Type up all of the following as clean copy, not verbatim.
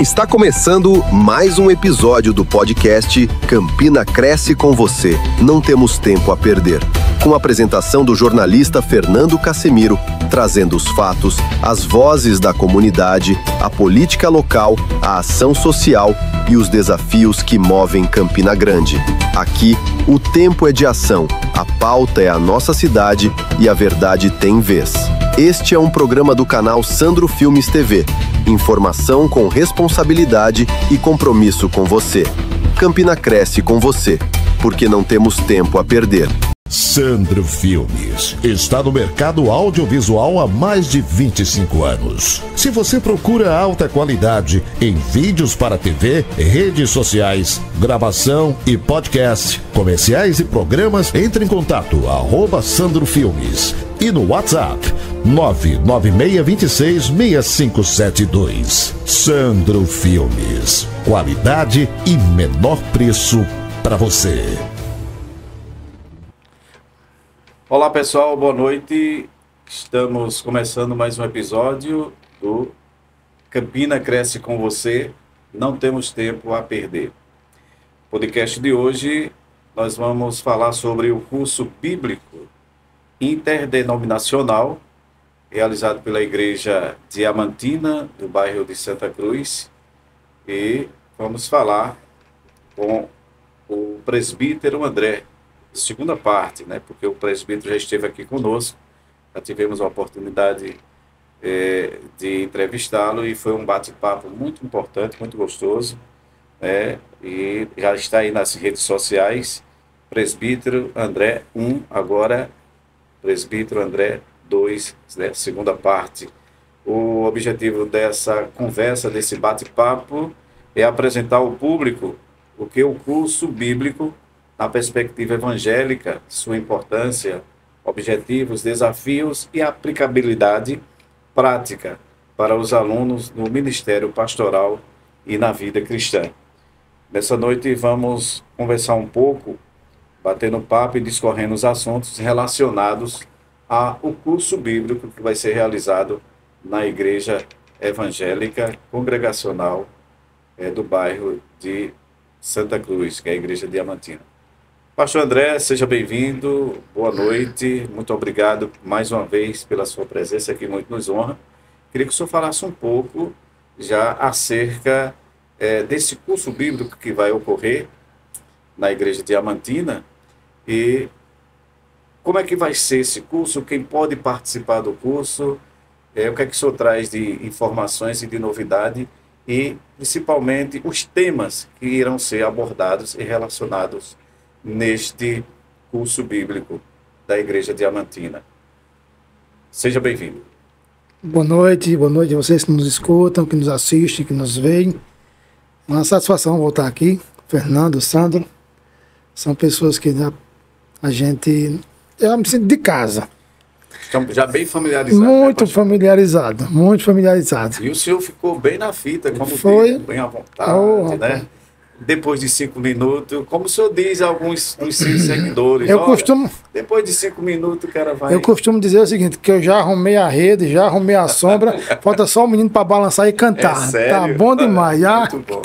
Está começando mais um episódio do podcast Campina Cresce com Você. Não temos tempo a perder. Com a apresentação do jornalista Fernando Casemiro, trazendo os fatos, as vozes da comunidade, a política local, a ação social e os desafios que movem Campina Grande. Aqui, o tempo é de ação, a pauta é a nossa cidade e a verdade tem vez. Este é um programa do canal Sandro Filmes TV. Informação com responsabilidade e compromisso com você. Campina Cresce com você, porque não temos tempo a perder. Sandro Filmes está no mercado audiovisual há mais de 25 anos. Se você procura alta qualidade em vídeos para TV, redes sociais, gravação e podcast, comerciais e programas, entre em contato @Sandro Filmes e no WhatsApp 996266572. Sandro Filmes, qualidade e menor preço para você. Olá pessoal, boa noite. Estamos começando mais um episódio do Campina Cresce com Você. Não temos tempo a perder. No podcast de hoje nós vamos falar sobre o curso bíblico interdenominacional realizado pela Igreja Diamantina do bairro de Santa Cruz, e vamos falar com o presbítero André. Segunda parte, né? Porque o presbítero já esteve aqui conosco, já tivemos a oportunidade de entrevistá-lo e foi um bate-papo muito importante, muito gostoso, né? E já está aí nas redes sociais, presbítero André 1, agora presbítero André 2, né? Segunda parte. O objetivo dessa conversa, desse bate-papo, é apresentar ao público o que o curso bíblico na perspectiva evangélica, sua importância, objetivos, desafios e aplicabilidade prática para os alunos no ministério pastoral e na vida cristã. Nessa noite vamos conversar um pouco, batendo papo e discorrendo os assuntos relacionados ao curso bíblico que vai ser realizado na Igreja Evangélica Congregacional do bairro de Santa Cruz, que é a Igreja Diamantina. Pastor André, seja bem-vindo, boa noite, muito obrigado mais uma vez pela sua presença aqui, muito nos honra. Queria que o senhor falasse um pouco já acerca desse curso bíblico que vai ocorrer na Igreja Diamantina e como é que vai ser esse curso, quem pode participar do curso, o que é que o senhor traz de informações e de novidade e principalmente os temas que irão ser abordados e relacionados neste curso bíblico da Igreja Diamantina. Seja bem-vindo. Boa noite a vocês que nos escutam, que nos assistem, que nos veem. Uma satisfação voltar aqui. Fernando, Sandro, são pessoas que eu me sinto de casa. Estamos já bem familiarizados. Muito familiarizado. E o senhor ficou bem na fita, como foi bem à vontade, né? Depois de 5 minutos, como o senhor diz a alguns dos seus seguidores, depois de 5 minutos o cara vai... Eu costumo dizer o seguinte, que eu já arrumei a rede, já arrumei a sombra, falta só o menino para balançar e cantar. É sério? Tá bom demais. Muito bom.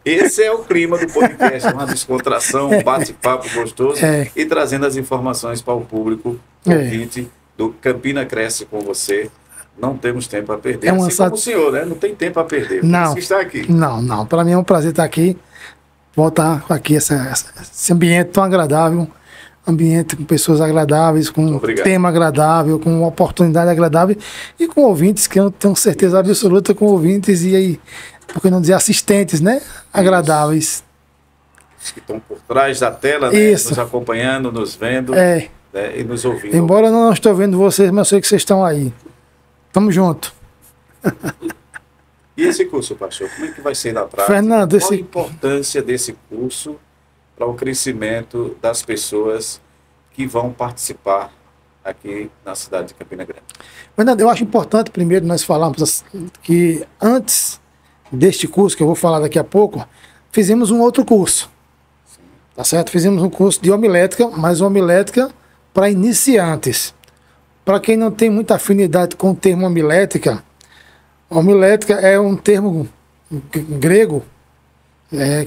Esse é o clima do podcast, uma descontração, um bate-papo gostoso e trazendo as informações para o público ouvinte do Campina Cresce com Você. Não temos tempo a perder. Como o senhor, né? Não tem tempo a perder. Não. Você está aqui. Não. Para mim é um prazer estar aqui. Voltar aqui, esse ambiente tão agradável. Ambiente com pessoas agradáveis, com um tema agradável, com uma oportunidade agradável e com ouvintes, que eu tenho certeza absoluta com ouvintes e aí, por que não dizer assistentes, né? Agradáveis. Os que estão por trás da tela, né? Nos acompanhando, nos vendo né? E nos ouvindo. Embora eu não estou vendo vocês, mas eu sei que vocês estão aí. Tamo junto. E esse curso, pastor, como é que vai ser na prática? Fernando, qual a importância desse curso para o crescimento das pessoas que vão participar aqui na cidade de Campina Grande? Fernando, eu acho importante primeiro nós falarmos que antes deste curso, que eu vou falar daqui a pouco, fizemos um outro curso. Sim. Tá certo? Fizemos um curso de homilética, mas homilética para iniciantes. Para quem não tem muita afinidade com o termo homilética é um termo grego,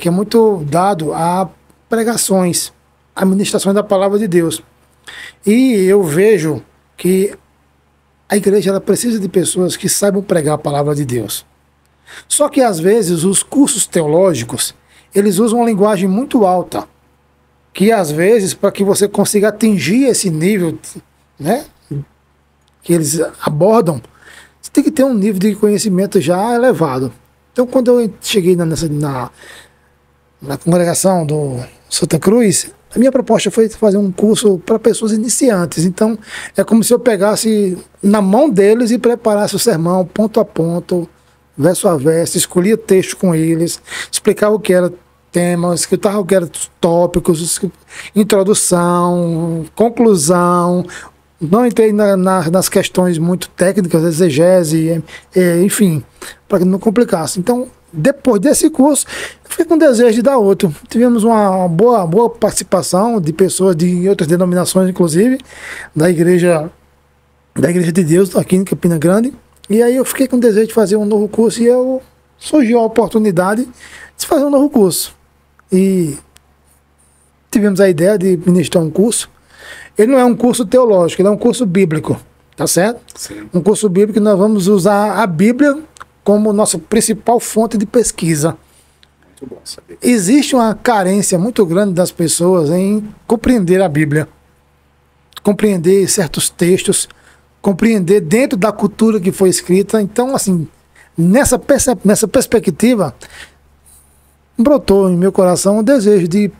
que é muito dado a pregações, a ministração da palavra de Deus. E eu vejo que a igreja ela precisa de pessoas que saibam pregar a palavra de Deus. Só que às vezes os cursos teológicos, eles usam uma linguagem muito alta, que às vezes para que você consiga atingir esse nível, né, que eles abordam, você tem que ter um nível de conhecimento já elevado. Então quando eu cheguei na congregação do Santa Cruz, a minha proposta foi fazer um curso para pessoas iniciantes. Então, é como se eu pegasse na mão deles e preparasse o sermão, ponto a ponto, verso a verso, escolhia texto com eles, explicava o que era tema, explicava o que eram tópicos, introdução, conclusão. Não entrei nas questões muito técnicas, exegese, enfim, para que não complicasse. Então, depois desse curso, eu fiquei com desejo de dar outro. Tivemos uma boa participação de pessoas de outras denominações, inclusive, da igreja de Deus, aqui em Campina Grande. E aí eu fiquei com desejo de fazer um novo curso e surgiu a oportunidade de fazer um novo curso. E tivemos a ideia de ministrar um curso. Ele não é um curso teológico, ele é um curso bíblico, tá certo? Sim. Um curso bíblico que nós vamos usar a Bíblia como nossa principal fonte de pesquisa. Muito bom saber. Existe uma carência muito grande das pessoas em compreender a Bíblia, compreender certos textos, compreender dentro da cultura que foi escrita. Então, assim, nessa perspectiva, brotou em meu coração o desejo de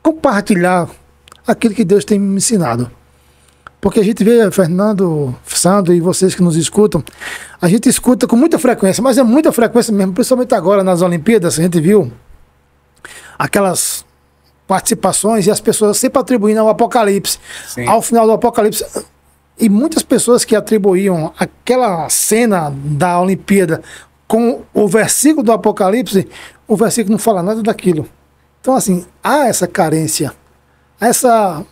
compartilhar aquilo que Deus tem me ensinado. Porque a gente vê, Fernando, Sandro e vocês que nos escutam, a gente escuta com muita frequência, mas é muita frequência mesmo, principalmente agora nas Olimpíadas, a gente viu aquelas participações e as pessoas sempre atribuindo ao Apocalipse. Sim. Ao final do Apocalipse. E muitas pessoas que atribuíam aquela cena da Olimpíada com o versículo do Apocalipse, o versículo não fala nada daquilo. Então, assim, há essa carência, essa,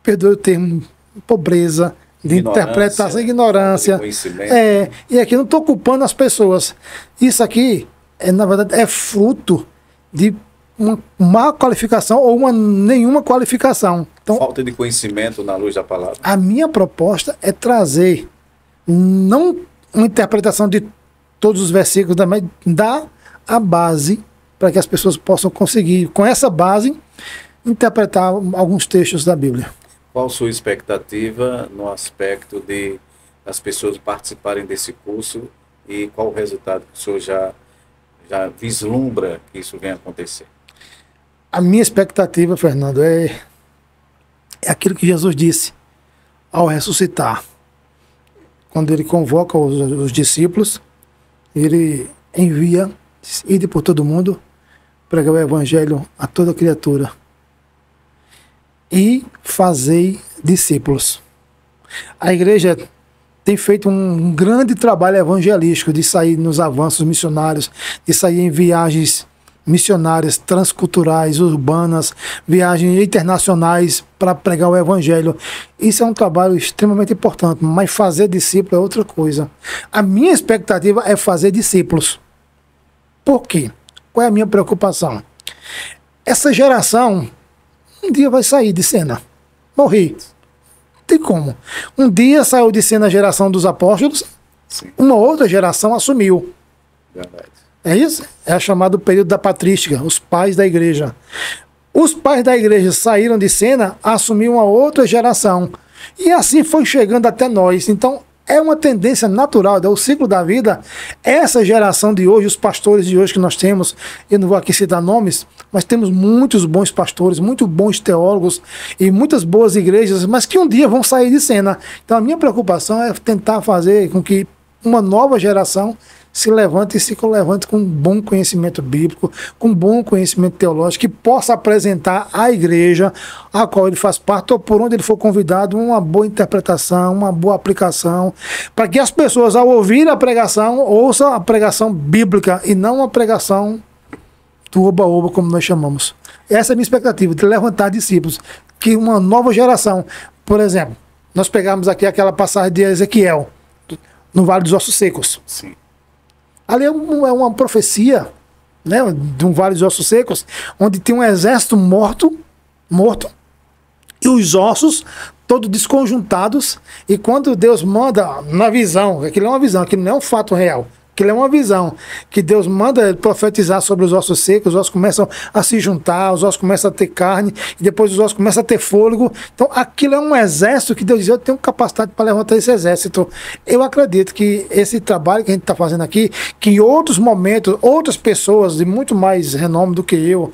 perdoe o termo, pobreza de interpretação, ignorância. E aqui eu não estou culpando as pessoas. Isso aqui, na verdade, é fruto de uma má qualificação ou nenhuma qualificação. Então, falta de conhecimento na luz da palavra. A minha proposta é trazer, não uma interpretação de todos os versículos, mas dar a base para que as pessoas possam conseguir, com essa base, interpretar alguns textos da Bíblia. Qual a sua expectativa no aspecto de as pessoas participarem desse curso e qual o resultado que o senhor já vislumbra que isso venha acontecer? A minha expectativa, Fernando, é aquilo que Jesus disse ao ressuscitar. Quando ele convoca os discípulos, ele envia, ide por todo mundo, pregar o evangelho a toda criatura e fazei discípulos. A igreja tem feito um grande trabalho evangelístico de sair nos avanços missionários, de sair em viagens missionárias, transculturais, urbanas, viagens internacionais para pregar o evangelho. Isso é um trabalho extremamente importante, mas fazer discípulo é outra coisa. A minha expectativa é fazer discípulos. Por quê? Qual é a minha preocupação? Essa geração um dia vai sair de cena, morrer. Não tem como. Um dia saiu de cena a geração dos apóstolos, sim, uma outra geração assumiu. Verdade. É isso? É chamado período da patrística, os pais da igreja. Os pais da igreja saíram de cena, assumiu uma outra geração. E assim foi chegando até nós. Então, é uma tendência natural, é o ciclo da vida. Essa geração de hoje, os pastores de hoje que nós temos, eu não vou aqui citar nomes, mas temos muitos bons pastores, muitos bons teólogos e muitas boas igrejas, mas que um dia vão sair de cena. Então, a minha preocupação é tentar fazer com que uma nova geração se levante com bom conhecimento bíblico, com bom conhecimento teológico, que possa apresentar à igreja a qual ele faz parte, ou por onde ele for convidado, uma boa interpretação, uma boa aplicação, para que as pessoas, ao ouvir a pregação, ouçam a pregação bíblica e não a pregação do oba-oba, como nós chamamos. Essa é a minha expectativa, de levantar discípulos, que uma nova geração, por exemplo, nós pegamos aqui aquela passagem de Ezequiel, no Vale dos Ossos Secos. Sim. Ali é uma profecia, né, de um vale de ossos secos, onde tem um exército morto, e os ossos todos desconjuntados, e quando Deus manda, na visão, aquilo é uma visão, aquilo não é um fato real, aquilo é uma visão, que Deus manda profetizar sobre os ossos secos, os ossos começam a se juntar, os ossos começam a ter carne, e depois os ossos começam a ter fôlego. Então aquilo é um exército que Deus diz, eu tenho capacidade para levantar esse exército. Eu acredito que esse trabalho que a gente está fazendo aqui, que em outros momentos, outras pessoas de muito mais renome do que eu,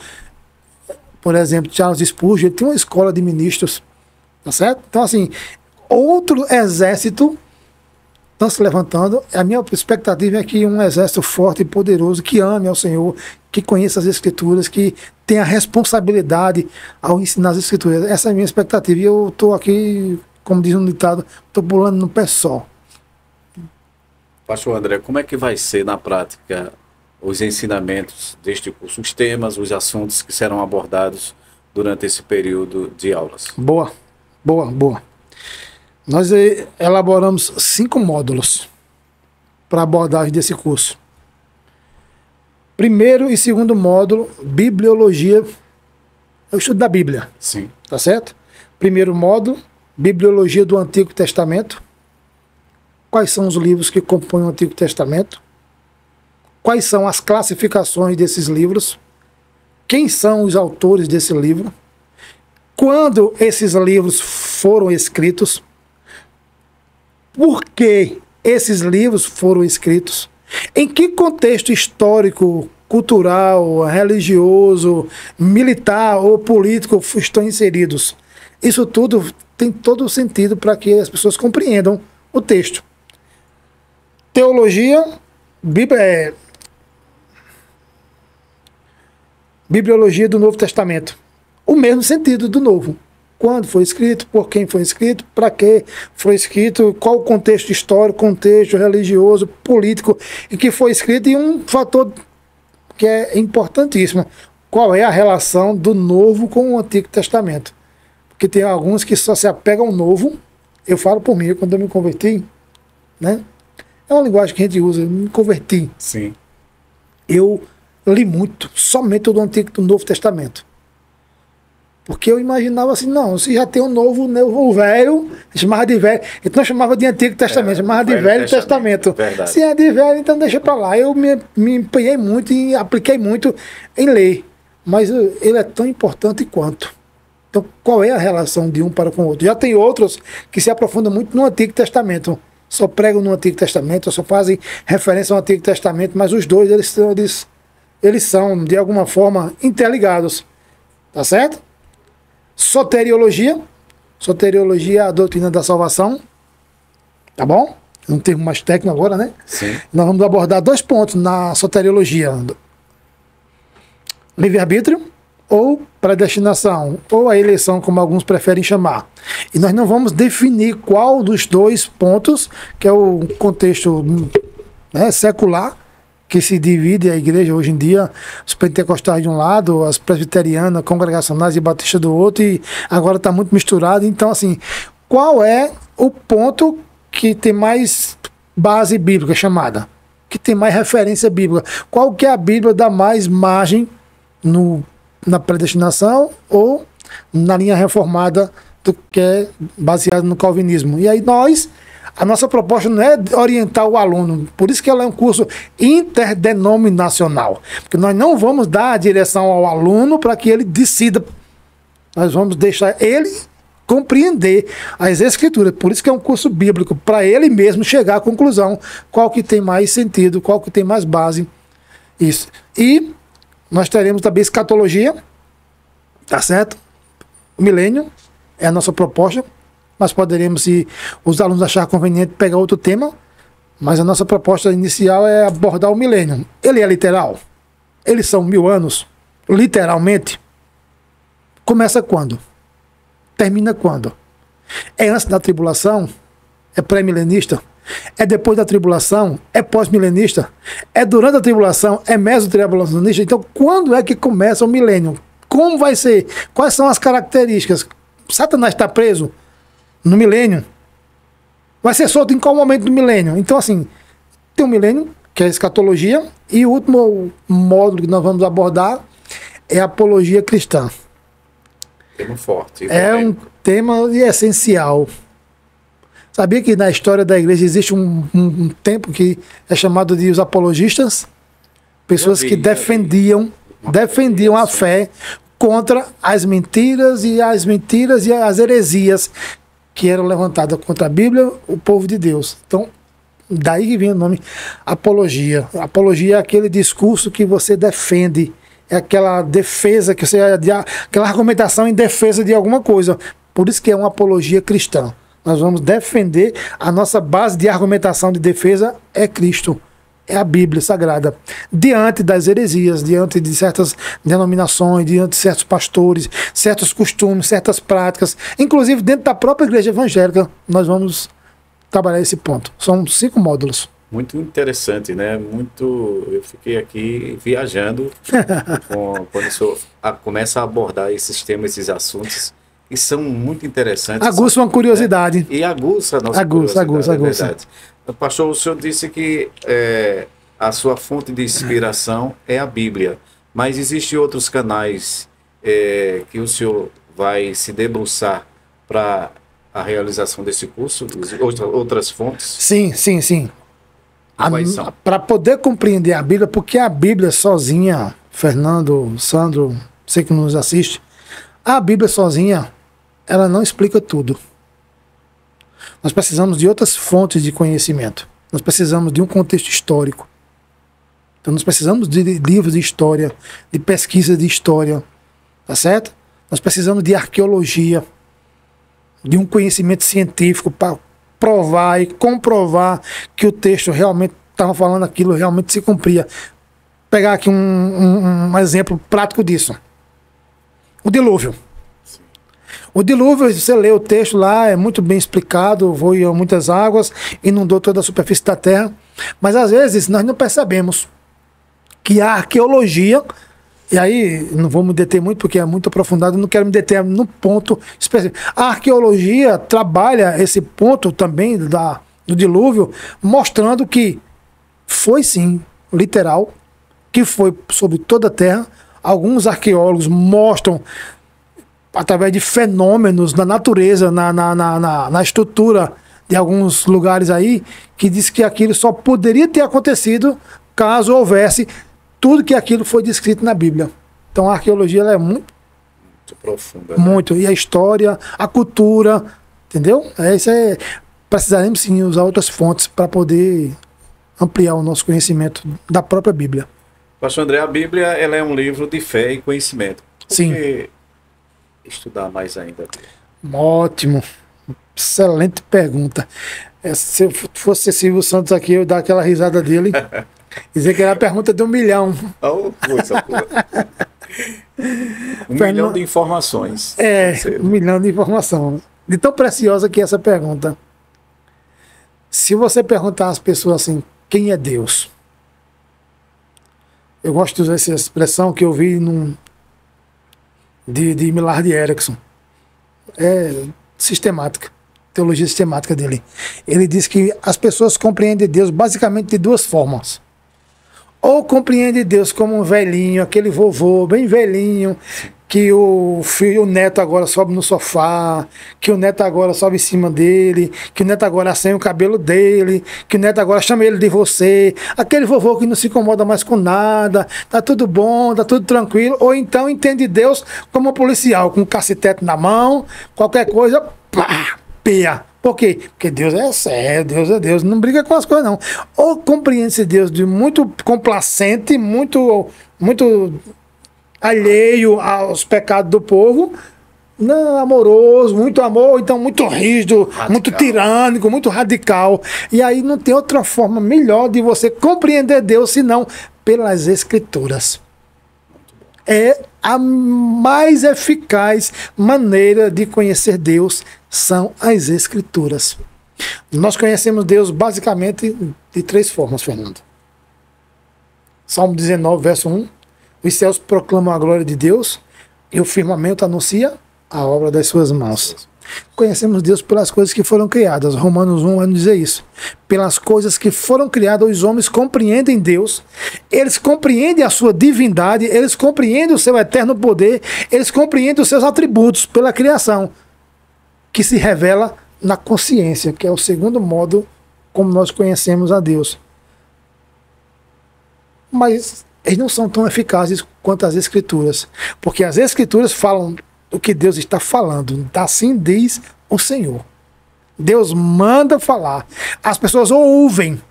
por exemplo, Charles Spurgeon, ele tem uma escola de ministros, tá certo? Então assim, outro exército estão se levantando. A minha expectativa é que um exército forte e poderoso, que ame ao Senhor, que conheça as Escrituras, que tenha responsabilidade ao ensinar as Escrituras. Essa é a minha expectativa. E eu estou aqui, como diz um ditado, estou pulando no pé só. Pastor André, como é que vai ser na prática os ensinamentos deste curso, os temas, os assuntos que serão abordados durante esse período de aulas? Boa. Nós elaboramos 5 módulos para abordagem desse curso. Primeiro e segundo módulo, Bibliologia, é o estudo da Bíblia. Sim. Tá certo? Primeiro módulo, Bibliologia do Antigo Testamento. Quais são os livros que compõem o Antigo Testamento? Quais são as classificações desses livros? Quem são os autores desse livro? Quando esses livros foram escritos? Por que esses livros foram escritos? Em que contexto histórico, cultural, religioso, militar ou político estão inseridos? Isso tudo tem todo o sentido para que as pessoas compreendam o texto. Teologia, Bibliologia do Novo Testamento. O mesmo sentido do Novo. Quando foi escrito, por quem foi escrito, para que foi escrito, qual o contexto histórico, contexto religioso, político, e que foi escrito, e um fator que é importantíssimo, qual é a relação do Novo com o Antigo Testamento. Porque tem alguns que só se apegam ao Novo. Eu falo por mim, quando eu me converti, né? É uma linguagem que a gente usa, eu me converti. Sim. Eu li muito, somente do Antigo e do Novo Testamento. Porque eu imaginava assim, não, se já tem o novo, o velho, chamava de velho, então chamava de Antigo Testamento, chamava de Velho Testamento. Verdade. Se é de velho, então deixa para lá. Eu me empenhei muito e apliquei muito em ler, mas ele é tão importante quanto. Então, qual é a relação de um para com o outro? Já tem outros que se aprofundam muito no Antigo Testamento, só pregam no Antigo Testamento, só fazem referência ao Antigo Testamento, mas os dois, eles são, de alguma forma, interligados. Tá certo? Soteriologia é a doutrina da salvação, tá bom? Um termo mais técnico agora, né? Sim. Nós vamos abordar 2 pontos na soteriologia: livre-arbítrio ou predestinação, ou a eleição, como alguns preferem chamar. E nós não vamos definir qual dos 2 pontos, que é o contexto, né, secular, que se divide a igreja hoje em dia, os pentecostais de um lado, as presbiterianas, congregacionais e batistas do outro, e agora está muito misturado. Então, assim, qual é o ponto que tem mais base bíblica chamada? Que tem mais referência bíblica? Qual que é a Bíblia dá mais margem na predestinação ou na linha reformada do que é baseado no calvinismo? E aí a nossa proposta não é orientar o aluno, por isso que ela é um curso interdenominacional, porque nós não vamos dar a direção ao aluno para que ele decida, nós vamos deixar ele compreender as Escrituras, por isso que é um curso bíblico, para ele mesmo chegar à conclusão, qual que tem mais sentido, qual que tem mais base, isso. E nós teremos também escatologia, tá certo? O milênio é a nossa proposta. Nós poderemos, se os alunos acharem conveniente, pegar outro tema, mas a nossa proposta inicial é abordar o milênio. Ele é literal? Eles são 1000 anos? Literalmente? Começa quando? Termina quando? É antes da tribulação? É pré-milenista? É depois da tribulação? É pós-milenista? É durante a tribulação? É meso-tribulacionista? Então, quando é que começa o milênio? Como vai ser? Quais são as características? Satanás está preso no milênio? Vai ser solto em qual momento do milênio? Então, assim, tem um milênio que é a escatologia, e o último módulo que nós vamos abordar é a apologia cristã. Tema forte. É um tema essencial. Sabia que na história da igreja existe um tempo que é chamado de os apologistas? Pessoas que defendiam a fé contra as mentiras e as heresias que eram levantadas contra a Bíblia, o povo de Deus. Então, daí que vem o nome apologia. Apologia é aquele discurso que você defende, é aquela defesa, aquela argumentação em defesa de alguma coisa. Por isso que é uma apologia cristã. Nós vamos defender, a nossa base de argumentação de defesa é Cristo, é a Bíblia Sagrada. Diante das heresias, diante de certas denominações, diante de certos pastores, certos costumes, certas práticas, inclusive dentro da própria igreja evangélica, nós vamos trabalhar esse ponto. São 5 módulos. Muito interessante, né? Eu fiquei aqui viajando quando o senhor começa a abordar esses temas, esses assuntos, que são muito interessantes. Aguça uma curiosidade. Né? E aguça a nossa curiosidade. Pastor, o senhor disse que a sua fonte de inspiração é a Bíblia, mas existem outros canais que o senhor vai se debruçar para a realização desse curso? Outras fontes? Sim. Para poder compreender a Bíblia, porque a Bíblia sozinha, Fernando, Sandro, você que nos assiste, a Bíblia sozinha, ela não explica tudo. Nós precisamos de outras fontes de conhecimento. Nós precisamos de um contexto histórico. Então nós precisamos de livros de história, de pesquisa de história, tá certo? Nós precisamos de arqueologia, de um conhecimento científico para provar e comprovar que o texto realmente estava falando aquilo, realmente se cumpria. Pegar aqui um exemplo prático disso. O dilúvio. O dilúvio, você lê o texto lá, é muito bem explicado, voou muitas águas, inundou toda a superfície da terra, mas às vezes nós não percebemos que a arqueologia, e aí não vou me deter muito porque é muito aprofundado, não quero me deter no ponto específico. A arqueologia trabalha esse ponto também do dilúvio, mostrando que foi sim, literal, que foi sobre toda a terra. Alguns arqueólogos mostram, através de fenômenos na natureza, na estrutura de alguns lugares aí, que diz que aquilo só poderia ter acontecido caso houvesse tudo que aquilo foi descrito na Bíblia. Então a arqueologia ela é muito profunda. Muito. Né? E a história, a cultura, entendeu? Precisaremos sim usar outras fontes para poder ampliar o nosso conhecimento da própria Bíblia. Pastor André, a Bíblia ela é um livro de fé e conhecimento. Por sim. que estudar mais ainda? Ótimo. Excelente pergunta. Se fosse Silvio Santos aqui, eu ia dar aquela risada dele. Dizer que era a pergunta de 1 milhão. Oh, coisa boa. 1 milhão de informações. 1 milhão de informações. De tão preciosa que é essa pergunta. Se você perguntar às pessoas assim, quem é Deus? Eu gosto de usar essa expressão que eu vi de Millard Erickson. É sistemática. Teologia sistemática dele. Ele diz que as pessoas compreendem Deus basicamente de 2 formas. Ou compreende Deus como um velhinho, aquele vovô bem velhinho, que o neto agora sobe no sofá, que o neto agora sobe em cima dele, que o neto agora assanha o cabelo dele, que o neto agora chama ele de você, aquele vovô que não se incomoda mais com nada, tá tudo bom, tá tudo tranquilo. Ou então entende Deus como um policial, com um cacetete na mão, qualquer coisa, pá, pia. Por quê? Porque Deus é sério, Deus é Deus, não briga com as coisas não. Ou compreende-se Deus de muito complacente, muito alheio aos pecados do povo, não, amoroso, muito amor, então muito rígido, radical. Muito tirânico, muito radical. E aí não tem outra forma melhor de você compreender Deus senão pelas Escrituras. É a mais eficaz maneira de conhecer Deus são as Escrituras. Nós conhecemos Deus basicamente de 3 formas, Fernando. Salmo 19, verso 1. Os céus proclamam a glória de Deus e o firmamento anuncia a obra das suas mãos. Conhecemos Deus pelas coisas que foram criadas. Romanos 1 vai nos dizer isso. Pelas coisas que foram criadas, os homens compreendem Deus, eles compreendem a sua divindade, eles compreendem o seu eterno poder, eles compreendem os seus atributos pela criação, que se revela na consciência, que é o segundo modo como nós conhecemos a Deus. Mas eles não são tão eficazes quanto as Escrituras, porque as Escrituras falam o que Deus está falando. Assim diz o Senhor. Deus manda falar. As pessoas ouvem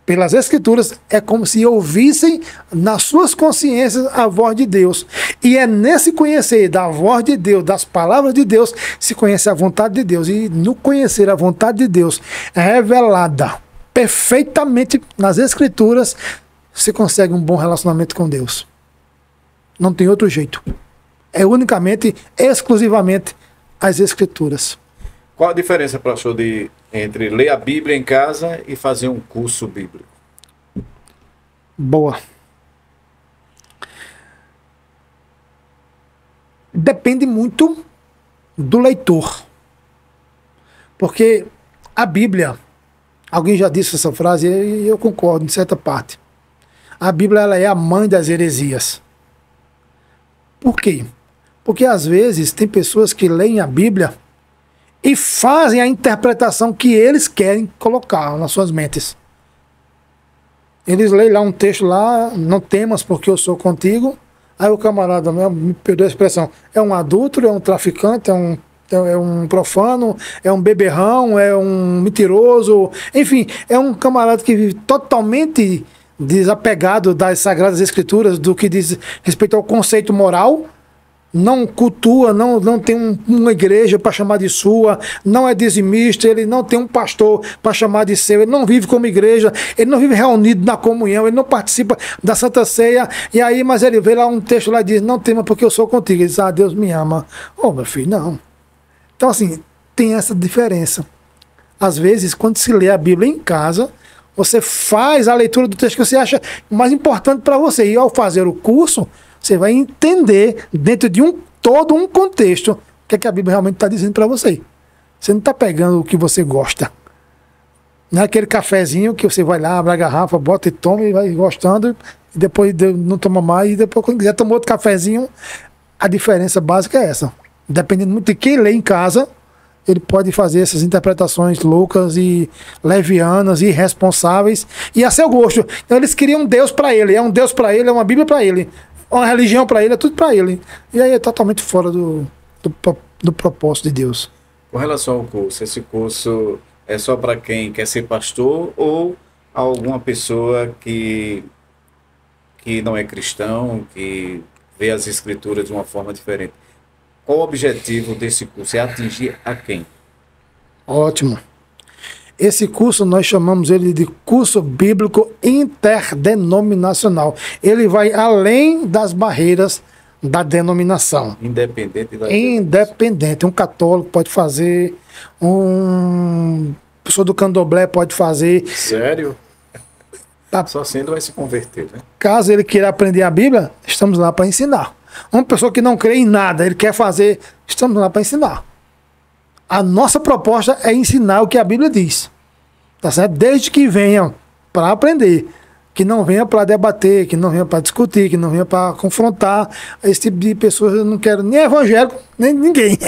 pelas Escrituras, é como se ouvissem nas suas consciências a voz de Deus. E é nesse conhecer da voz de Deus, das palavras de Deus, se conhece a vontade de Deus. E no conhecer a vontade de Deus revelada perfeitamente nas Escrituras, você consegue um bom relacionamento com Deus. Não tem outro jeito. É unicamente, exclusivamente as Escrituras. Qual a diferença, pastor, entre ler a Bíblia em casa e fazer um curso bíblico? Boa. Depende muito do leitor. Porque a Bíblia, alguém já disse essa frase e eu concordo em certa parte. A Bíblia, ela é a mãe das heresias. Por quê? Porque às vezes tem pessoas que leem a Bíblia e fazem a interpretação que eles querem colocar nas suas mentes. Eles leem lá um texto lá, não temas porque eu sou contigo. Aí o camarada, me perdoa a expressão, é um adúltero, é um traficante, é um profano, é um beberrão, é um mentiroso, enfim, é um camarada que vive totalmente desapegado das Sagradas Escrituras, do que diz respeito ao conceito moral, não cultua, não tem uma igreja para chamar de sua, não é dizimista, ele não tem um pastor para chamar de seu, ele não vive como igreja, ele não vive reunido na comunhão, ele não participa da Santa Ceia, e aí, mas ele vê lá um texto lá e diz, não tema porque eu sou contigo, ele diz, Deus me ama. Meu filho, não. Então assim, tem essa diferença. Às vezes, quando se lê a Bíblia em casa, você faz a leitura do texto que você acha mais importante para você. E ao fazer o curso, você vai entender, dentro de todo um contexto, o que é que a Bíblia realmente está dizendo para você. Você não está pegando o que você gosta. Não é aquele cafezinho que você vai lá, abre a garrafa, bota e toma e vai gostando, e depois não toma mais, e depois quando quiser tomar outro cafezinho. A diferença básica é essa. Dependendo muito de quem lê em casa, ele pode fazer essas interpretações loucas e levianas e irresponsáveis e a seu gosto. Então eles queriam um Deus para ele, é um Deus para ele, é uma Bíblia para ele, uma religião para ele, é tudo para ele. E aí é totalmente fora do propósito de Deus. Com relação ao curso, esse curso é só para quem quer ser pastor ou alguma pessoa que não é cristão, que vê as Escrituras de uma forma diferente? Qual o objetivo desse curso? É atingir a quem? Ótimo. Esse curso nós chamamos ele de curso bíblico interdenominacional. Ele vai além das barreiras da denominação. Independente da Independente. Um católico pode fazer, pessoa do candomblé pode fazer. Sério? Só assim ele vai se converter, né? Caso ele queira aprender a Bíblia, estamos lá para ensinar. Uma pessoa que não crê em nada, ele quer fazer, estamos lá para ensinar. A nossa proposta é ensinar o que a Bíblia diz. Tá certo? Desde que venham para aprender, que não venha para debater, que não venha para discutir, que não venha para confrontar. Esse tipo de pessoas eu não quero nem evangélico, nem ninguém.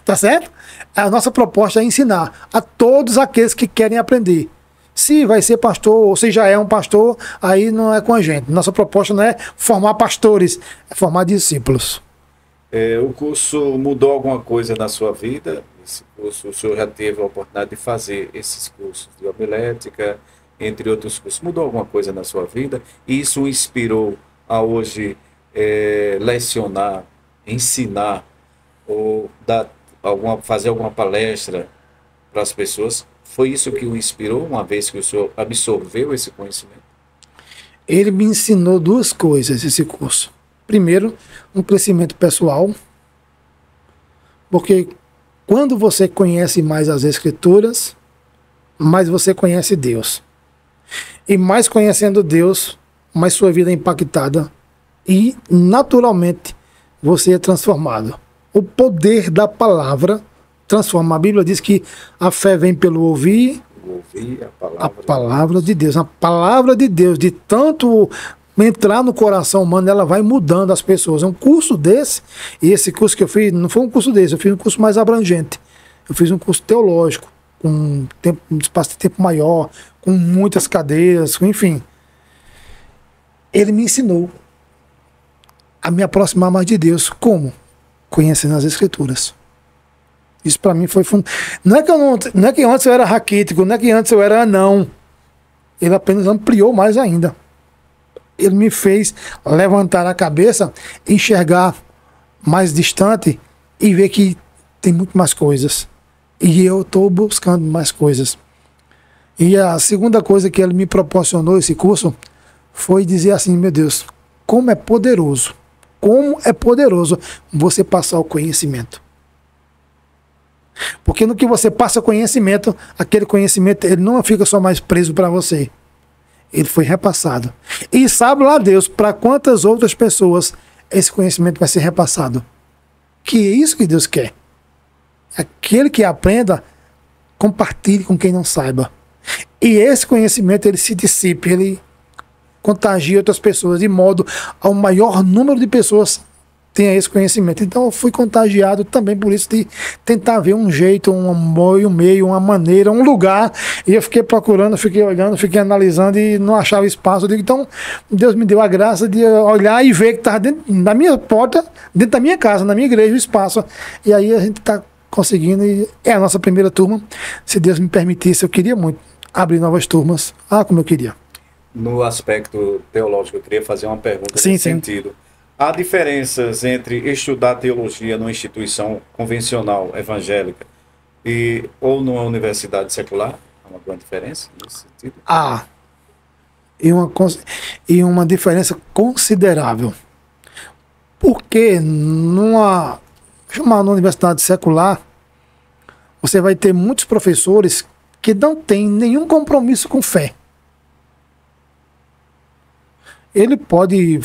Tá certo? A nossa proposta é ensinar a todos aqueles que querem aprender. Se vai ser pastor ou se já é um pastor, aí não é com a gente. Nossa proposta não é formar pastores, é formar discípulos. O curso mudou alguma coisa na sua vida? Esse curso, o senhor já teve a oportunidade de fazer esses cursos de homilética, entre outros cursos. Mudou alguma coisa na sua vida? E isso o inspirou a hoje lecionar, ensinar ou fazer alguma palestra para as pessoas? Foi isso que o inspirou, uma vez que o senhor absorveu esse conhecimento? Ele me ensinou duas coisas, esse curso. Primeiro, um crescimento pessoal, porque quando você conhece mais as Escrituras, mais você conhece Deus. E mais conhecendo Deus, mais sua vida é impactada e, naturalmente, você é transformado. O poder da palavra transforma. A Bíblia diz que a fé vem pelo ouvir a palavra de Deus. A palavra de Deus, de tanto entrar no coração humano, ela vai mudando as pessoas. É um curso desse, e esse curso que eu fiz, não foi um curso desse, eu fiz um curso mais abrangente. Eu fiz um curso teológico, com um espaço de tempo maior, com muitas cadeiras, enfim. Ele me ensinou a me aproximar mais de Deus. Como? Conhecendo as Escrituras. Isso para mim foi não é que antes eu era raquítico, não é que antes eu era anão. Ele apenas ampliou mais ainda. Ele me fez levantar a cabeça, enxergar mais distante e ver que tem muito mais coisas. E eu estou buscando mais coisas. E a segunda coisa que ele me proporcionou, esse curso, foi dizer assim, meu Deus, como é poderoso você passar o conhecimento. Porque no que você passa conhecimento, aquele conhecimento ele não fica só mais preso para você. Ele foi repassado. E sabe lá Deus, para quantas outras pessoas esse conhecimento vai ser repassado. Que é isso que Deus quer. Aquele que aprenda, compartilhe com quem não saiba. E esse conhecimento, ele se dissipe, ele contagia outras pessoas, de modo ao maior número de pessoas tenha esse conhecimento. Então eu fui contagiado também por isso de tentar ver um jeito, um meio, uma maneira, um lugar, e eu fiquei procurando, fiquei olhando, fiquei analisando e não achava espaço. Eu digo, então Deus me deu a graça de olhar e ver que estava dentro da minha porta, dentro da minha casa, na minha igreja, o espaço. E aí a gente está conseguindo, e é a nossa primeira turma. Se Deus me permitisse, eu queria muito abrir novas turmas. Como eu queria. No aspecto teológico, eu queria fazer uma pergunta nesse sentido. Há diferenças entre estudar teologia numa instituição convencional evangélica ou numa universidade secular? Há uma grande diferença nesse sentido? E uma diferença considerável. Porque numa universidade secular, você vai ter muitos professores que não têm nenhum compromisso com fé. Ele pode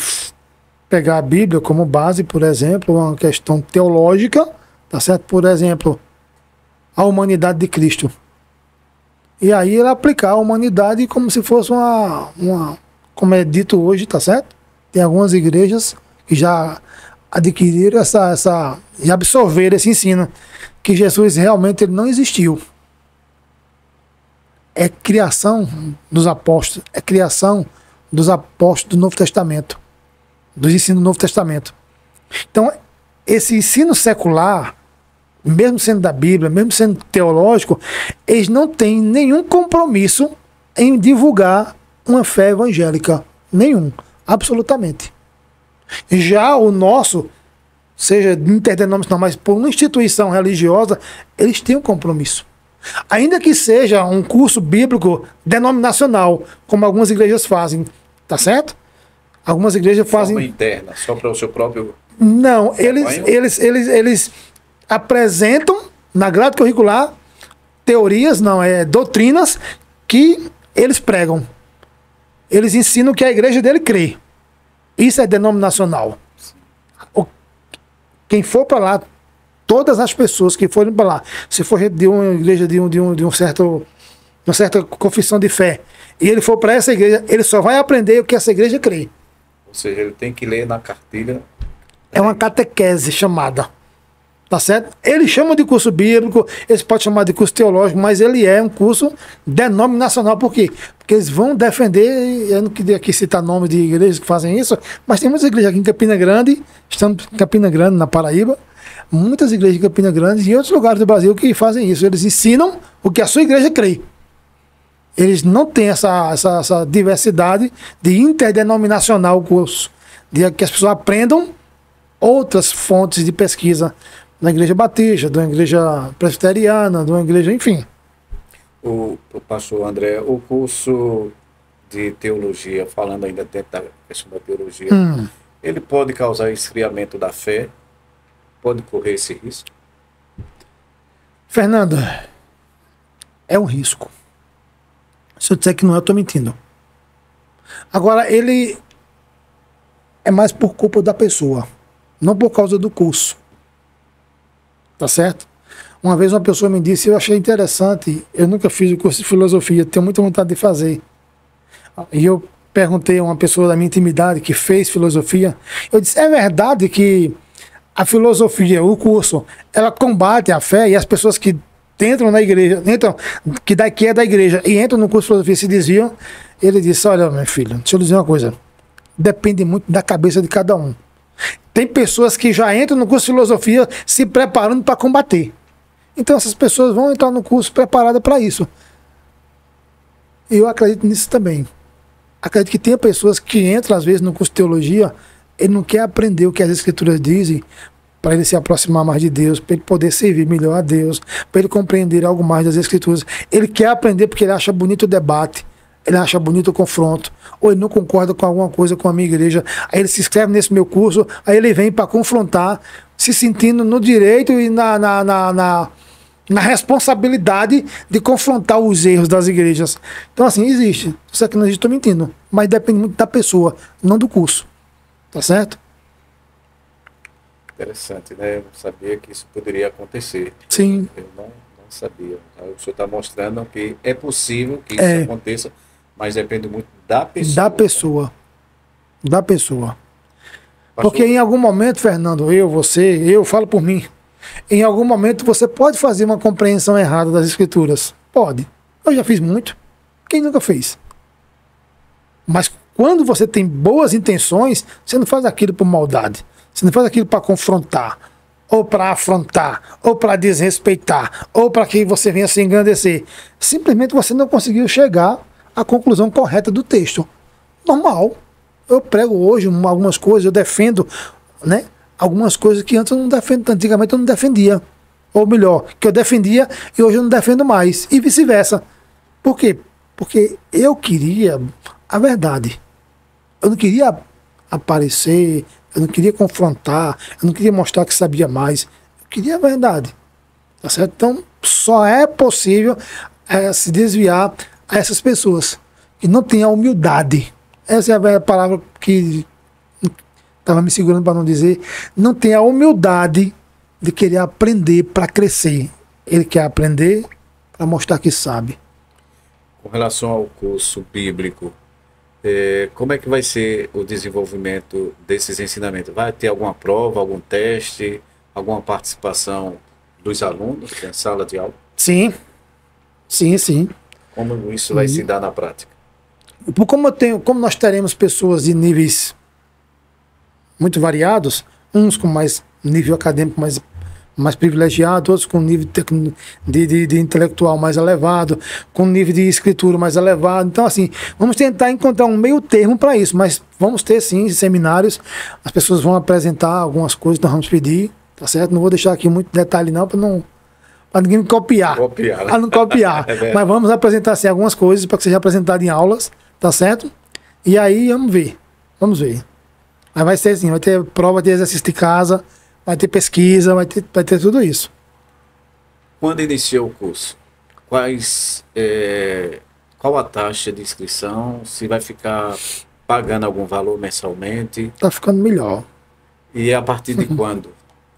pegar a Bíblia como base, por exemplo, uma questão teológica, tá certo? Por exemplo, a humanidade de Cristo. E aí ele aplicar a humanidade como se fosse como é dito hoje, tá certo? Tem algumas igrejas que já adquiriram e absorveram esse ensino, que Jesus realmente ele não existiu. É criação dos apóstolos, é criação dos apóstolos do Novo Testamento, dos ensinos do Novo Testamento. Então, esse ensino secular, mesmo sendo da Bíblia, mesmo sendo teológico, eles não têm nenhum compromisso em divulgar uma fé evangélica. Nenhum, absolutamente. Já o nosso, seja interdenominacional, mas por uma instituição religiosa, eles têm um compromisso. Ainda que seja um curso bíblico denominacional, como algumas igrejas fazem, tá certo? Algumas igrejas fazem... Forma interna, só para o seu próprio... Não, eles apresentam na grade curricular teorias, doutrinas que eles pregam. Eles ensinam que a igreja dele crê. Isso é denominacional. Quem for para lá, todas as pessoas que forem para lá, se for de uma igreja de uma certa confissão de fé, e ele for para essa igreja, ele só vai aprender o que essa igreja crê. Ou seja, ele tem que ler na cartilha. É uma catequese chamada. Tá certo? Ele chama de curso bíblico, eles podem chamar de curso teológico, mas ele é um curso denominacional. Por quê? Porque eles vão defender, eu não queria aqui citar nome de igrejas que fazem isso, mas tem muitas igrejas aqui em Campina Grande, estamos em Campina Grande, na Paraíba, muitas igrejas em Campina Grande e em outros lugares do Brasil que fazem isso. Eles ensinam o que a sua igreja crê. Eles não têm essa diversidade de interdenominacional curso, de que as pessoas aprendam outras fontes de pesquisa da igreja batista, da igreja presbiteriana, da igreja, enfim. O pastor André, o curso de teologia, falando ainda dentro da questão da teologia, ele pode causar esfriamento da fé? Pode correr esse risco? Fernando, é um risco. Se eu disser que não é, eu estou mentindo. Agora, ele é mais por culpa da pessoa, não por causa do curso. Tá certo? Uma vez uma pessoa me disse, eu achei interessante, eu nunca fiz o curso de filosofia, tenho muita vontade de fazer. E eu perguntei a uma pessoa da minha intimidade que fez filosofia, eu disse, é verdade que a filosofia, o curso, ela combate a fé e as pessoas que entram na igreja, que é da igreja e entram no curso de filosofia se desviam? Ele disse, olha, meu filho, deixa eu dizer uma coisa, depende muito da cabeça de cada um. Tem pessoas que já entram no curso de filosofia se preparando para combater. Então essas pessoas vão entrar no curso preparadas para isso. E eu acredito nisso também. Acredito que tem pessoas que entram às vezes no curso de teologia, ele não quer aprender o que as escrituras dizem para ele se aproximar mais de Deus, para ele poder servir melhor a Deus, para ele compreender algo mais das escrituras. Ele quer aprender porque ele acha bonito o debate, ele acha bonito o confronto, ou ele não concorda com alguma coisa com a minha igreja, aí ele se inscreve nesse meu curso, aí ele vem para confrontar, se sentindo no direito e na responsabilidade de confrontar os erros das igrejas. Então assim, existe. Isso aqui não existe, estou mentindo. Mas depende muito da pessoa, não do curso. Tá certo? Interessante, né? Eu não sabia que isso poderia acontecer. Sim. Eu não sabia. O senhor está mostrando que é possível que isso aconteça, mas depende muito da pessoa. Da pessoa. Da pessoa. Porque em algum momento, Fernando, eu falo por mim, em algum momento você pode fazer uma compreensão errada das escrituras. Pode. Eu já fiz muito. Quem nunca fez? Mas quando você tem boas intenções, você não faz aquilo por maldade. Você não faz aquilo para confrontar, ou para afrontar, ou para desrespeitar, ou para que você venha se engrandecer. Simplesmente você não conseguiu chegar à conclusão correta do texto. Normal. Eu prego hoje algumas coisas, eu defendo, né? Algumas coisas que antes eu não defendo, antigamente eu não defendia. Ou melhor, que eu defendia e hoje eu não defendo mais. E vice-versa. Por quê? Porque eu queria a verdade. Eu não queria aparecer, eu não queria confrontar, eu não queria mostrar que sabia mais. Eu queria a verdade. Tá certo? Então, só é possível se desviar a essas pessoas que não têm a humildade. Essa é a palavra que estava me segurando para não dizer. Não tem a humildade de querer aprender para crescer. Ele quer aprender para mostrar que sabe. Com relação ao curso bíblico, como é que vai ser o desenvolvimento desses ensinamentos? Vai ter alguma prova, algum teste, alguma participação dos alunos na sala de aula? Sim. Sim, sim. Como isso vai se dar na prática? Como nós teremos pessoas de níveis muito variados, uns com mais nível acadêmico mais privilegiado, outros com nível de intelectual mais elevado, com nível de escritura mais elevado. Então, assim, vamos tentar encontrar um meio termo para isso, mas vamos ter, sim, seminários, as pessoas vão apresentar algumas coisas que nós vamos pedir, tá certo? Não vou deixar aqui muito detalhe não, para ninguém me copiar. Para não copiar. Mas vamos apresentar, assim, algumas coisas para que seja apresentado em aulas, tá certo? E aí, vamos ver. Mas vai ser assim, vai ter prova de exercício de casa, vai ter pesquisa, vai ter tudo isso. Quando iniciou o curso, qual a taxa de inscrição? Se vai ficar pagando algum valor mensalmente? Tá ficando melhor. E a partir de quando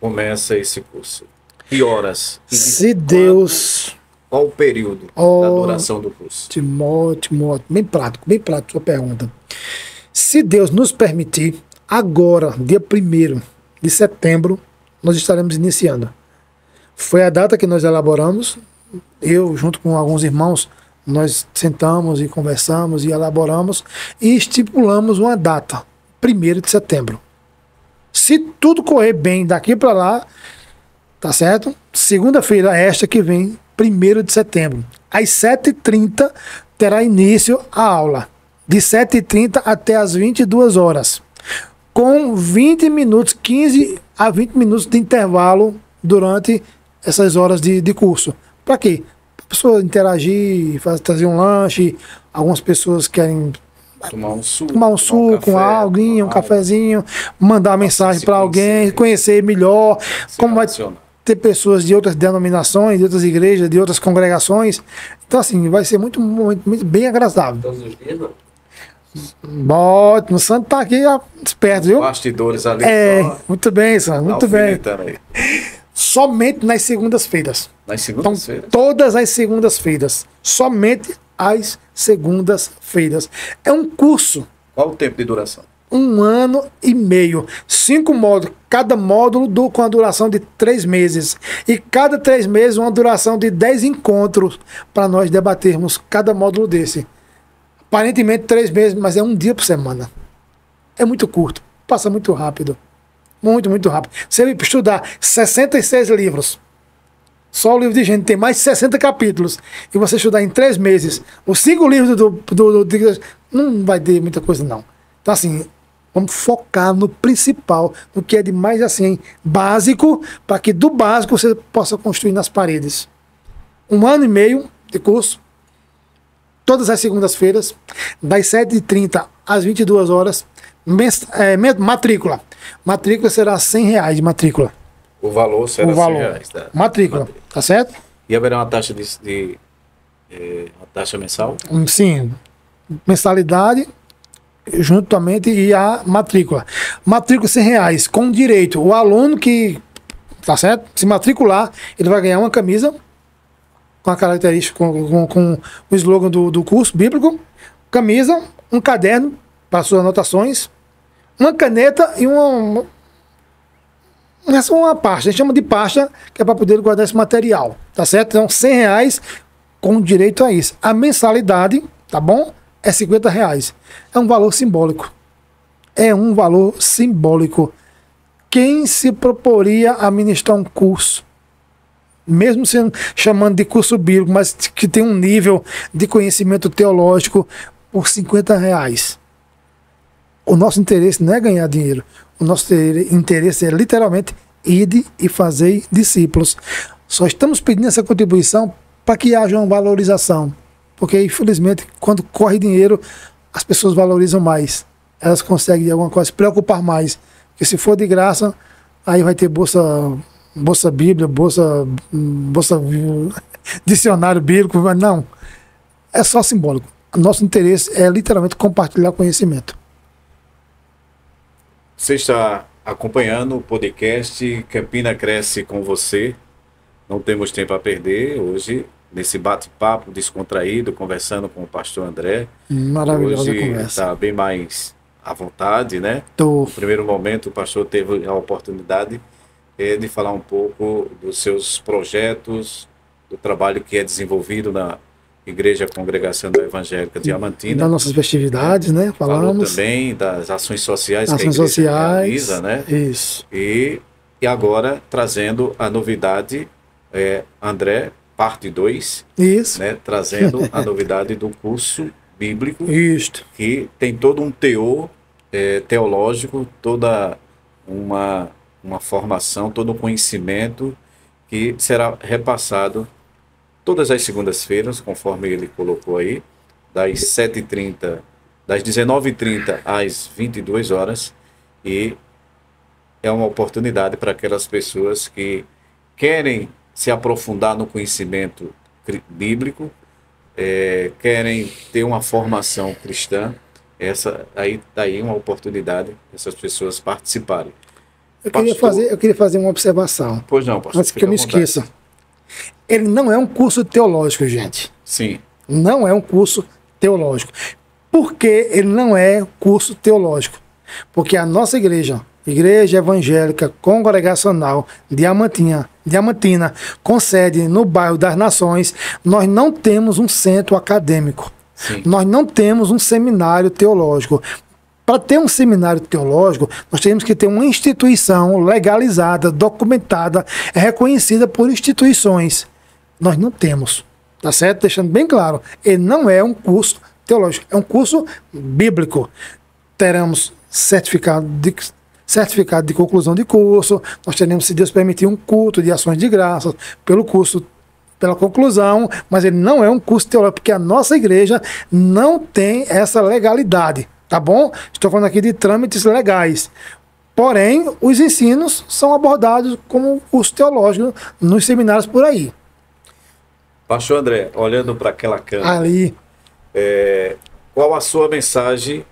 começa esse curso? Que horas? Se Deus... Qual o período da duração do curso? Timóteo, bem prático sua pergunta. Se Deus nos permitir, agora, dia 1º de setembro, nós estaremos iniciando. Foi a data que nós elaboramos. Eu, junto com alguns irmãos, nós sentamos e conversamos e elaboramos e estipulamos uma data, 1º de setembro. Se tudo correr bem daqui para lá, tá certo? Segunda-feira, esta que vem, 1º de setembro. Às 7h30 terá início a aula. De 7h30 até as 22 horas. Com 20 minutos, 15 a 20 minutos de intervalo durante essas horas de curso. Para quê? Para a pessoa interagir, trazer um lanche. Algumas pessoas querem tomar um suco com alguém, um cafezinho, mandar uma mensagem para alguém, conhecer melhor. Como vai ter pessoas de outras denominações, de outras igrejas, de outras congregações. Então, assim, vai ser muito bem agradável. Todos os dias, não? Ótimo, o Santo tá aqui esperto, viu? Bastidores ali. Muito bem, Santo, muito bem. Somente nas segundas-feiras. Nas segundas-feiras? Então, todas as segundas-feiras. Somente às segundas-feiras. É um curso. Qual o tempo de duração? 1 ano e meio. 5 módulos. Cada módulo com a duração de 3 meses. E cada 3 meses uma duração de 10 encontros para nós debatermos cada módulo desse. Aparentemente 3 meses, mas é 1 dia por semana. É muito curto. Passa muito rápido. Muito, muito rápido. Você estudar 66 livros. Só o livro de Gênesis tem mais de 60 capítulos. E você estudar em 3 meses os 5 livros não vai ter muita coisa, não. Então, assim, vamos focar no principal, no que é de mais, assim, básico, para que do básico você possa construir nas paredes. 1 ano e meio de curso, todas as segundas-feiras, das 7h30 às 22 horas, matrícula. Matrícula será R$100 de matrícula. O valor será R$100. Tá? Matrícula, tá certo? E haverá uma taxa uma taxa mensal? Sim, mensalidade juntamente e a matrícula. Matrícula R$100, com direito. O aluno que, tá certo? Se matricular, ele vai ganhar uma camisa com a característica, com o slogan do curso bíblico, camisa, um caderno para suas anotações, uma caneta e uma pasta. A gente chama de pasta, que é para poder guardar esse material, tá certo? Então, R$100 com direito a isso. A mensalidade, tá bom? É R$50. É um valor simbólico. É um valor simbólico. Quem se proporia a ministrar um curso, mesmo sendo chamando de curso bíblico, mas que tem um nível de conhecimento teológico, por R$50? O nosso interesse não é ganhar dinheiro. O nosso interesse é literalmente ide e fazer discípulos. Só estamos pedindo essa contribuição para que haja uma valorização. Porque, infelizmente, quando corre dinheiro, as pessoas valorizam mais. Elas conseguem, de alguma coisa, se preocupar mais. Porque se for de graça, aí vai ter bolsa Bíblia, bolsa dicionário bíblico. Mas não. É só simbólico. Nosso interesse é literalmente compartilhar conhecimento. Você está acompanhando o podcast Campina Cresce com você. Não temos tempo a perder hoje, nesse bate-papo descontraído, conversando com o pastor André. Maravilhosa hoje conversa. Está bem mais à vontade, né? Tô. No primeiro momento, o pastor teve a oportunidade de falar um pouco dos seus projetos, do trabalho que é desenvolvido na Igreja Congregacional Evangélica Diamantina. Das nossas festividades, né? Falou também das ações sociais que a igreja realiza, né? Isso. E agora trazendo a novidade, André, parte 2. Isso. Né? Trazendo a novidade do curso bíblico. Isto. Que tem todo um teor teológico, toda uma formação, todo um conhecimento que será repassado todas as segundas-feiras, conforme ele colocou aí, das 7h30, das 19h30 às 22 horas, e é uma oportunidade para aquelas pessoas que querem se aprofundar no conhecimento bíblico, querem ter uma formação cristã. Essa aí daí uma oportunidade essas pessoas participarem. Eu queria fazer uma observação. Pois não, pastor. Antes que eu me esqueça. Ele não é um curso teológico, gente. Sim. Não é um curso teológico. Por que ele não é curso teológico? Porque a nossa igreja, Igreja Evangélica Congregacional Diamantina, com sede no bairro das Nações, nós não temos um centro acadêmico. Sim. Nós não temos um seminário teológico. Para ter um seminário teológico, nós temos que ter uma instituição legalizada, documentada, reconhecida por instituições. Nós não temos, tá certo? Deixando bem claro, ele não é um curso teológico, é um curso bíblico. Teremos certificado de conclusão de curso, nós teremos, se Deus permitir, um culto de ações de graças pelo curso, pela conclusão, mas ele não é um curso teológico, porque a nossa igreja não tem essa legalidade, tá bom? Estou falando aqui de trâmites legais. Porém, os ensinos são abordados como curso teológico nos seminários por aí. Pastor André, olhando para aquela câmera, ali, qual a sua mensagem,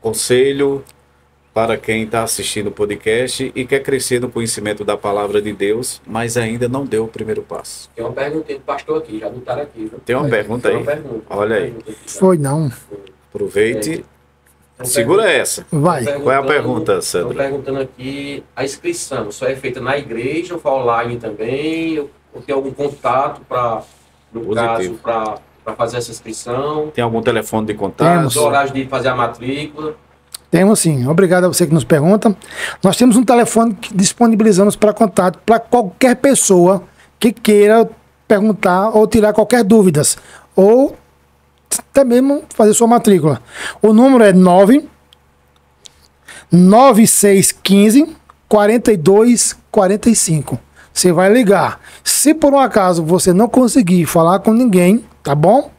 conselho para quem está assistindo o podcast e quer crescer no conhecimento da palavra de Deus, mas ainda não deu o primeiro passo. Tem uma pergunta do pastor aqui, já botaram aqui. Viu? Tem uma pergunta aí. Olha aí. Foi não. Aproveite. Segura essa. Vai. Qual é a pergunta, Sandra? Estão perguntando aqui, a inscrição só é feita na igreja ou online também? Ou tem algum contato para fazer essa inscrição? Tem algum telefone de contato? Os horários de fazer a matrícula? Temos sim. Obrigado a você que nos pergunta. Nós temos um telefone que disponibilizamos para contato para qualquer pessoa que queira perguntar ou tirar qualquer dúvidas. Ou até mesmo fazer sua matrícula. O número é 9615 4245. Você vai ligar. Se por um acaso você não conseguir falar com ninguém, tá bom?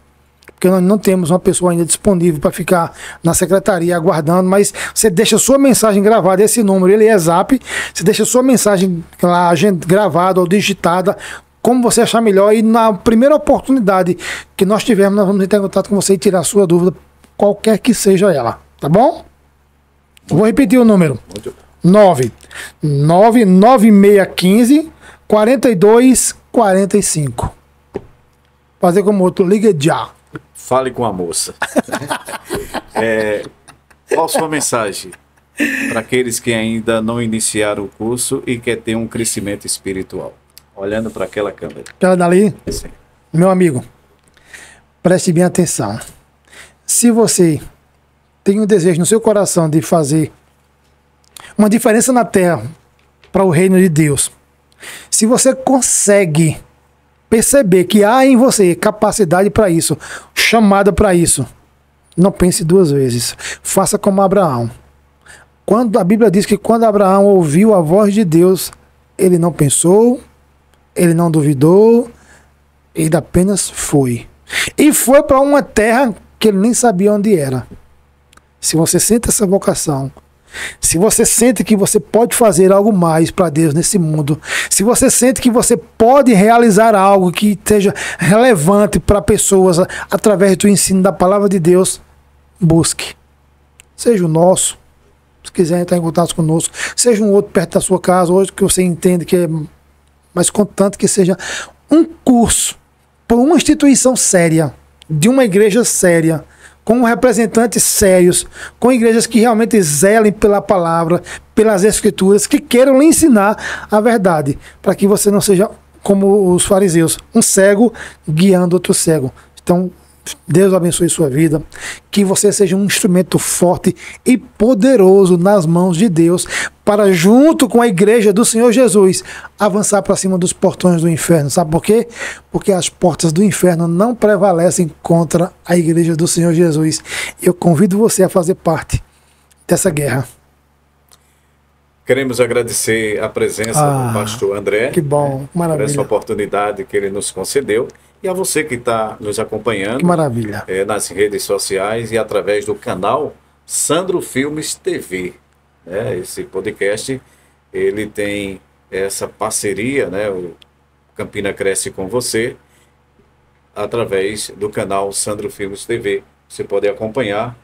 Porque nós não temos uma pessoa ainda disponível para ficar na secretaria aguardando, mas você deixa sua mensagem gravada, esse número, ele é Zap, você deixa sua mensagem lá gravada ou digitada, como você achar melhor, e na primeira oportunidade que nós tivermos, nós vamos entrar em contato com você e tirar a sua dúvida, qualquer que seja ela, tá bom? Vou repetir o número. 9615 4245. Fazer como outro, liga já. Fale com a moça. Qual a sua mensagem para aqueles que ainda não iniciaram o curso e quer ter um crescimento espiritual? Olhando para aquela câmera. Aquela dali? Sim. Meu amigo, preste bem atenção. Se você tem um desejo no seu coração de fazer uma diferença na terra para o reino de Deus, se você consegue perceber que há em você capacidade para isso, chamada para isso, não pense duas vezes. Faça como Abraão. Quando a Bíblia diz que quando Abraão ouviu a voz de Deus, ele não pensou, ele não duvidou, ele apenas foi. E foi para uma terra que ele nem sabia onde era. Se você sente essa vocação, se você sente que você pode fazer algo mais para Deus nesse mundo, se você sente que você pode realizar algo que seja relevante para pessoas através do ensino da palavra de Deus, busque. Seja o nosso, se quiser entrar em contato conosco, seja um outro perto da sua casa, hoje que você entende que é mais contanto que seja um curso por uma instituição séria, de uma igreja séria, com representantes sérios, com igrejas que realmente zelem pela palavra, pelas escrituras, que queiram lhe ensinar a verdade, para que você não seja como os fariseus, um cego guiando outro cego. Então, Deus abençoe sua vida, que você seja um instrumento forte e poderoso nas mãos de Deus, para junto com a igreja do Senhor Jesus, avançar para cima dos portões do inferno. Sabe por quê? Porque as portas do inferno não prevalecem contra a igreja do Senhor Jesus. Eu convido você a fazer parte dessa guerra. Queremos agradecer a presença do pastor André. Que bom, maravilha. Por essa oportunidade que ele nos concedeu. E a você que está nos acompanhando. Que maravilha. Nas redes sociais e através do canal Sandro Filmes TV. Esse podcast, ele tem essa parceria, o Campina Cresce com Você, através do canal Sandro Filmes TV. Você pode acompanhar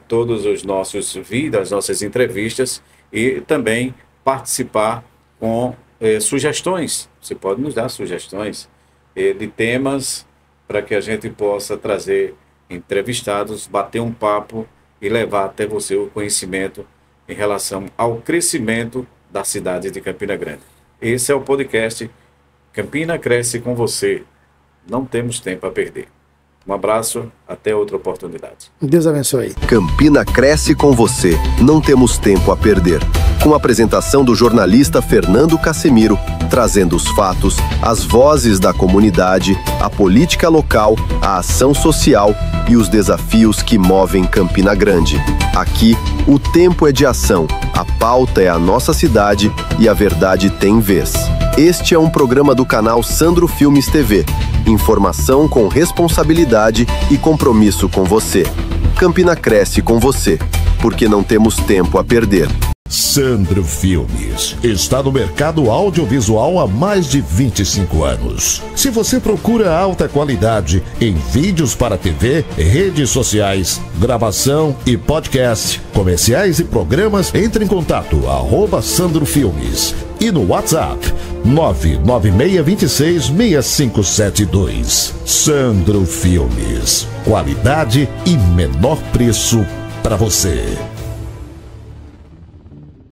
todos os nossos vídeos, as nossas entrevistas e também participar com sugestões. Você pode nos dar sugestões de temas para que a gente possa trazer entrevistados, bater um papo e levar até você o conhecimento em relação ao crescimento da cidade de Campina Grande. Esse é o podcast Campina Cresce com Você. Não temos tempo a perder. Um abraço, até outra oportunidade. Deus abençoe. Campina Cresce com Você. Não temos tempo a perder. Com a apresentação do jornalista Fernando Casemiro, trazendo os fatos, as vozes da comunidade, a política local, a ação social e os desafios que movem Campina Grande. Aqui, o tempo é de ação, a pauta é a nossa cidade e a verdade tem vez. Este é um programa do canal Sandro Filmes TV. Informação com responsabilidade e compromisso com você. Campina Cresce com Você, porque não temos tempo a perder. Sandro Filmes está no mercado audiovisual há mais de 25 anos. Se você procura alta qualidade em vídeos para TV, redes sociais, gravação e podcast, comerciais e programas, entre em contato @Sandro Filmes e no WhatsApp 996266572. Sandro Filmes, qualidade e menor preço para você.